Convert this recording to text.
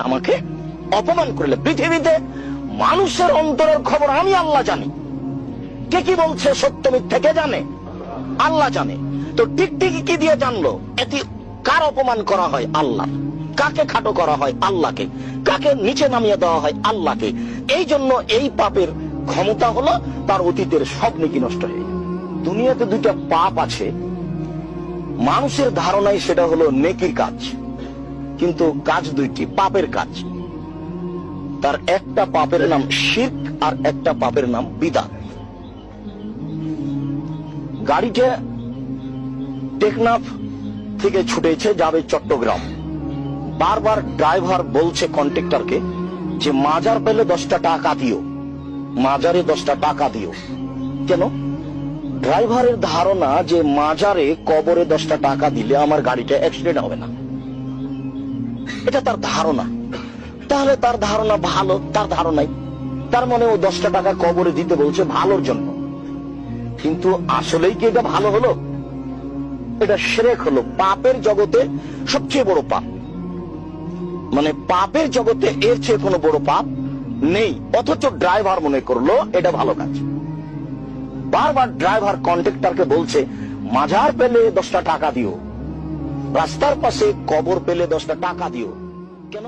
আমাকে অপমান করলে। পৃথিবীতে মানুষের অন্তরের খবর আমি আল্লাহ জানি। কে কি বলছে সত্য মিথ্যা কে জানে? আল্লাহ জানে। তো টিকটিকি কি দিয়ে জানলো? এটি কার অপমান করা হয়? আল্লাহ। কাকে খাটো করা হয়? আল্লাহকে। কাকে নিচে নামিয়ে দেওয়া হয়? আল্লাহকে। এই জন্য এই পাপের ক্ষমতা হলো তার অতীতের সব নেকি নষ্ট হয়ে যায়। দুনিয়াতে দুইটা পাপ আছে, মানুষের ধারণায় সেটা হলো নেকির কাজ, কিন্তু কাজ দুইটি, পাপের কাজ। তার একটা পাপের নাম শিরক আর একটা পাপের নাম বিদআত। গাড়িটা টেকনাফ থেকে ছুটেছে, যাবে চট্টগ্রাম। বারবার ড্রাইভার বলছে কন্ট্রাক্টরকে যে মাজার পেলে 10টা টাকা দিও, মাজারে 10টা টাকা দিও। কেন? ড্রাইভারের ধারণা যে মাজারে কবরে 10টা টাকা দিলে আমার গাড়িটা অ্যাক্সিডেন্ট হবে না, এটা তার ধারণা। তাহলে তার ধারণা ভালো, তার ধারণাই, তার মনে ও 10টা টাকা কবরে দিতে বলছে ভালোর জন্য। কিন্তু আসলেই কি এটা ভালো হলো? এটা শিরক হলো। পাপের জগতে সবচেয়ে বড় পাপ, মানে পাপের জগতে এর চেয়ে কোনো বড় পাপ নেই। অথচ ড্রাইভার মনে করলো এটা ভালো কাজ। বারবার ড্রাইভার কন্ট্রাক্টরকে বলছে মাজার পেলে 10টা টাকা দিও, রাস্তার পাশে কবর পেলে 10টা টাকা দিও। কেন?